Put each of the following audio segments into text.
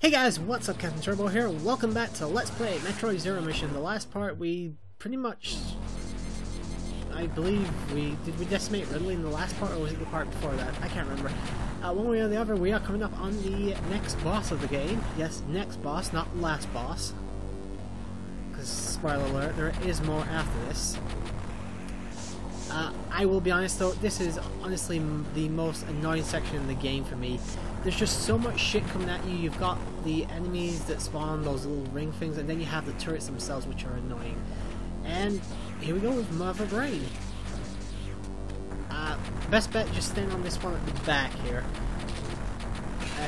Hey guys, what's up? CaptainTurbo here. Welcome back to Let's Play Metroid Zero Mission. The last part we pretty much, I believe did we decimate Ridley in the last part, or was it the part before that? I can't remember. One way or the other, we are coming up on the next boss of the game. Yes, next boss, not last boss. Because, spoiler alert, there is more after this. I will be honest though, this is honestly the most annoying section in the game for me. There's just so much shit coming at you. You've got the enemies that spawn those little ring things, and then you have the turrets themselves, which are annoying. And here we go with Mother Brain. Best bet, just stand on this one at the back here.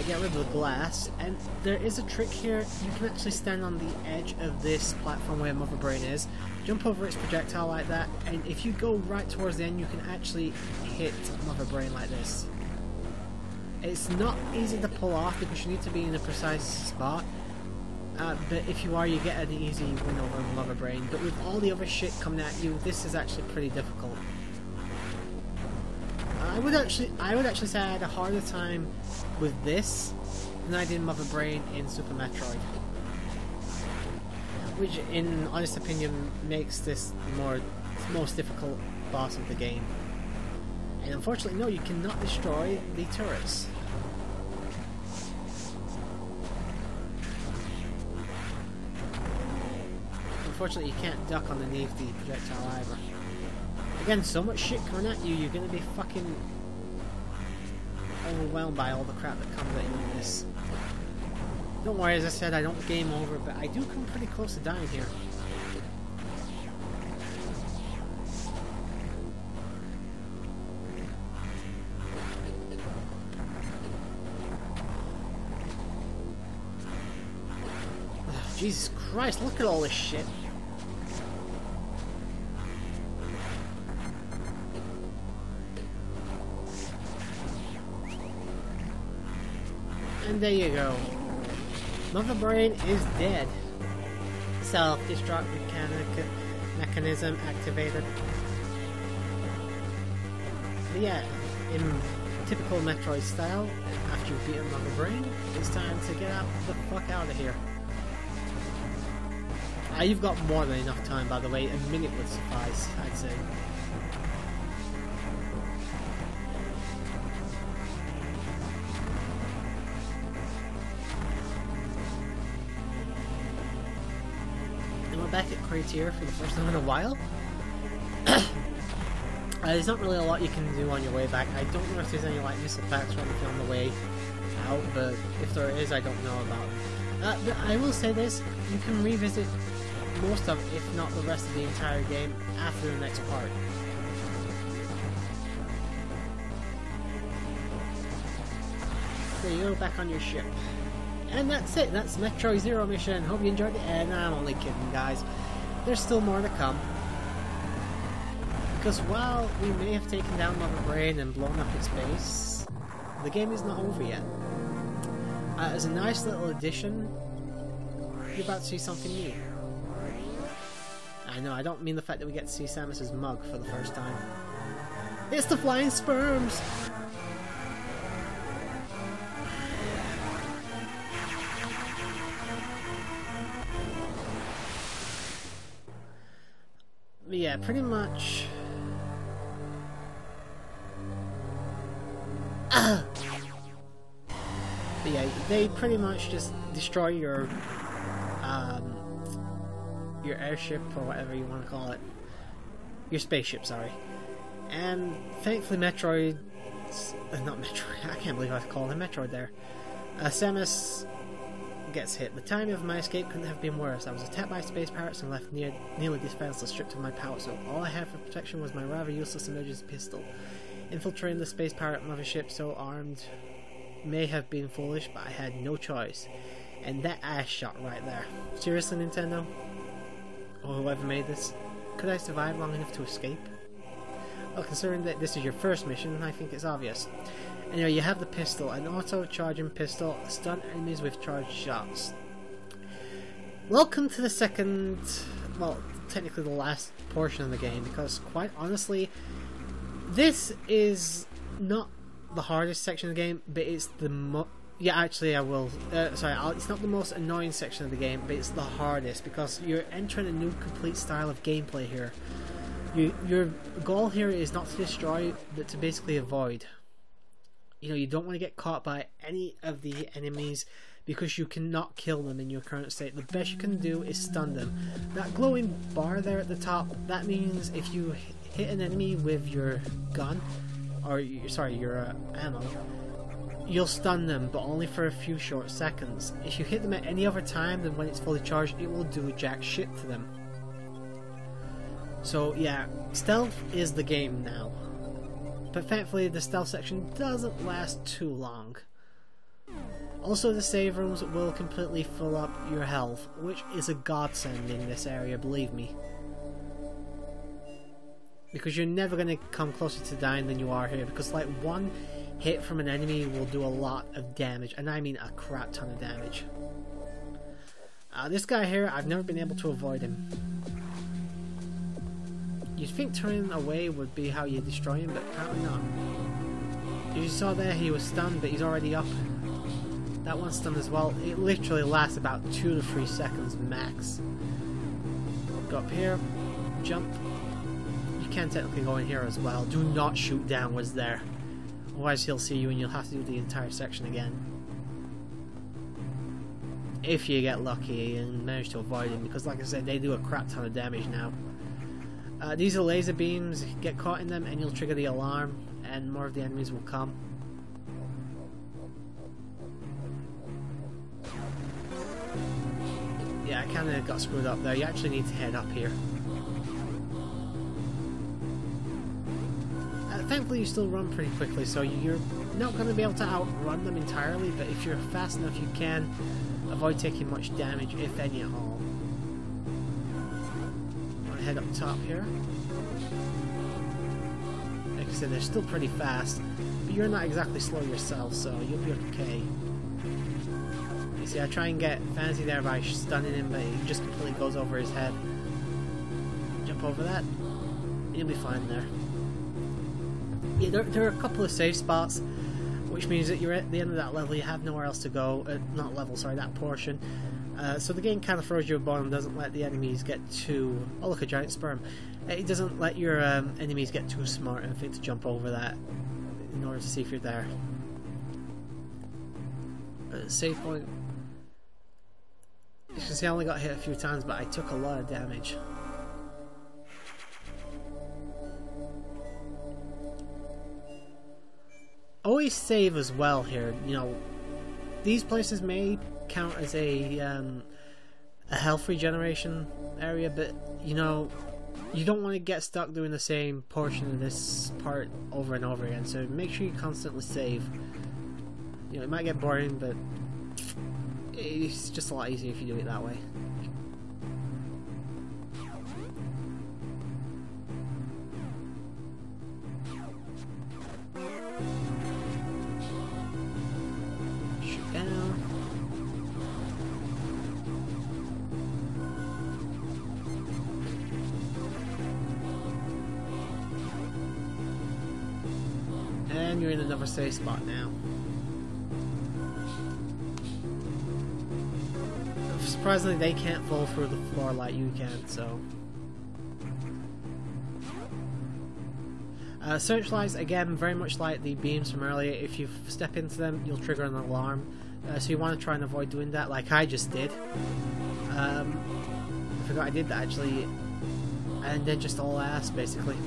Get rid of the glass, and there is a trick here. You can actually stand on the edge of this platform where Mother Brain is, jump over its projectile like that, and if you go right towards the end, you can actually hit Mother Brain like this. It's not easy to pull off because you need to be in a precise spot, but if you are, you get an easy win over Mother Brain. But with all the other shit coming at you, this is actually pretty difficult. I would actually say I had a harder time with this than I did Mother Brain in Super Metroid, which, in honest opinion, makes this the most difficult boss of the game. And unfortunately, no, you cannot destroy the turrets. Unfortunately, you can't duck underneath the projectile either. Again, so much shit coming at you, you're gonna be fucking overwhelmed by all the crap that comes at you in this. Don't worry, as I said, I don't game over, but I do come pretty close to dying here. Jesus Christ, look at all this shit. And there you go. Mother Brain is dead. Self-destruct mechanism activated. But yeah, in typical Metroid style, after you've beaten Mother Brain, it's time to get the fuck out of here. You've got more than enough time, by the way. A minute would suffice, I'd say. And we're back at Criteria for the first time in a while. There's not really a lot you can do on your way back. I don't know if there's any like missile packs or anything on the way out, but if there is, I don't know about. But I will say this, you can revisit most of, if not the rest of the entire game after the next part. There you go, back on your ship. And that's it, that's Metroid Zero Mission. Hope you enjoyed it, and I'm only kidding guys. There's still more to come. Because while we may have taken down Mother Brain and blown up its base, the game is not over yet. As a nice little addition, you're about to see something new. I know, I don't mean the fact that we get to see Samus's mug for the first time. It's the flying sperms! But yeah, pretty much... But yeah, they pretty much just destroy your airship, or whatever you want to call it. Your spaceship, sorry. And thankfully Metroid... not Metroid, I can't believe I called him Metroid there. Samus gets hit. The timing of my escape couldn't have been worse. I was attacked by space pirates and left nearly defenseless, stripped of my power, so all I had for protection was my rather useless emergency pistol. Infiltrating the space pirate mothership so armed may have been foolish, but I had no choice. And that ass shot right there. Seriously, Nintendo? Or whoever made this? Could I survive long enough to escape? Well, considering that this is your first mission, I think it's obvious. Anyway, you have the pistol, an auto-charging pistol, stun enemies with charged shots. Welcome to the second, well, technically the last portion of the game, because quite honestly, this is not the hardest section of the game, but it's the Yeah, actually I will. Sorry, it's not the most annoying section of the game, but it's the hardest because you're entering a new complete style of gameplay here. Your goal here is not to destroy, but to basically avoid. You know, you don't want to get caught by any of the enemies because you cannot kill them in your current state. The best you can do is stun them. That glowing bar there at the top, that means if you hit an enemy with your gun, or sorry, your ammo, you'll stun them, but only for a few short seconds. If you hit them at any other time than when it's fully charged, it will do jack shit to them. So yeah, stealth is the game now. But thankfully the stealth section doesn't last too long. Also, the save rooms will completely fill up your health, which is a godsend in this area, believe me. Because you're never going to come closer to dying than you are here, because like one hit from an enemy will do a lot of damage, and I mean a crap ton of damage. This guy here, I've never been able to avoid him. You'd think turning away would be how you destroy him, but apparently not. As you saw there, he was stunned, but he's already up. That one's stunned as well. It literally lasts about 2 to 3 seconds max. Go up here, jump. You can technically go in here as well. Do not shoot downwards there. Otherwise he'll see you and you'll have to do the entire section again. If you get lucky and manage to avoid him, because like I said, they do a crap ton of damage now. These are laser beams. Get caught in them and you'll trigger the alarm and more of the enemies will come. Yeah, I kinda got screwed up there. You actually need to head up here. Thankfully you still run pretty quickly, so you're not going to be able to outrun them entirely, but if you're fast enough you can avoid taking much damage, if any at all. I'm going to head up top here. Like I said, they're still pretty fast, but you're not exactly slow yourself, so you'll be okay. You see, I try and get fancy there by stunning him, but he just completely goes over his head. Jump over that, and you'll be fine there. Yeah, there are a couple of safe spots, which means that you're at the end of that level, you have nowhere else to go. Not level, sorry, that portion. So the game kind of throws you a bone and doesn't let the enemies get too... Oh, look, a giant sperm. It doesn't let your enemies get too smart and think to jump over that in order to see if you're there. Save point. You can see I only got hit a few times, but I took a lot of damage. Always save as well here. You know, these places may count as a health regeneration area, but you know, you don't want to get stuck doing the same portion of this part over and over again. So make sure you constantly save. You know, it might get boring, but it's just a lot easier if you do it that way. And you're in another safe spot now. Surprisingly, they can't fall through the floor like you can, so... searchlights, again, very much like the beams from earlier. If you step into them, you'll trigger an alarm. So you want to try and avoid doing that, like I just did. I forgot I did that, actually. And then just all ass, basically.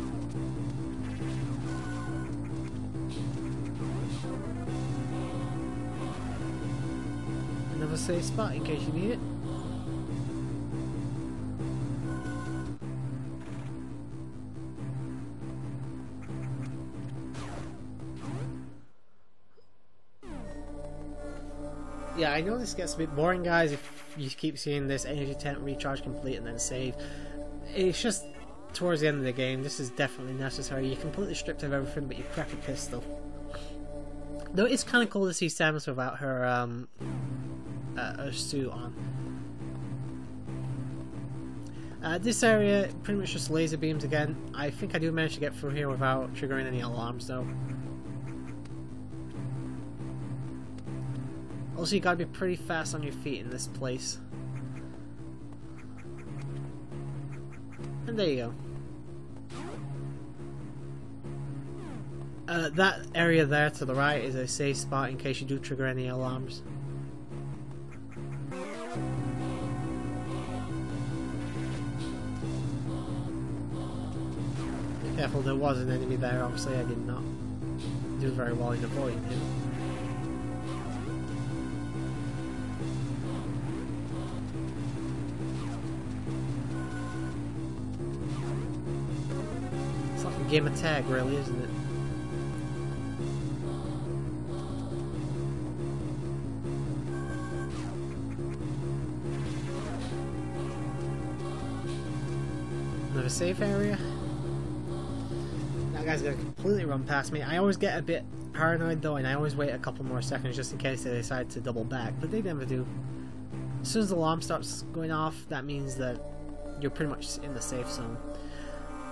Another safe spot in case you need it. Yeah, I know this gets a bit boring, guys, if you keep seeing this energy tank recharge complete and then save. It's just towards the end of the game, this is definitely necessary. You're completely stripped of everything but your crappy pistol. Though it's kind of cool to see Samus without her suit on. This area, pretty much just laser beams again. I think I do manage to get through here without triggering any alarms though. Also, you gotta be pretty fast on your feet in this place. And there you go. That area there to the right is a safe spot in case you do trigger any alarms. Be careful, there was an enemy there. Obviously, I did not do very well in avoiding him. It's like a game of tag, really, isn't it? Another safe area. That guy's gonna completely run past me. I always get a bit paranoid though, and I always wait a couple more seconds just in case they decide to double back, but they never do. As soon as the alarm starts going off, that means that you're pretty much in the safe zone.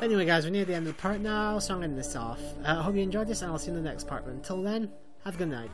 Anyway guys, we're near the end of the part now, so I'm ending this off. I hope you enjoyed this, and I'll see you in the next part, but until then, have a good night.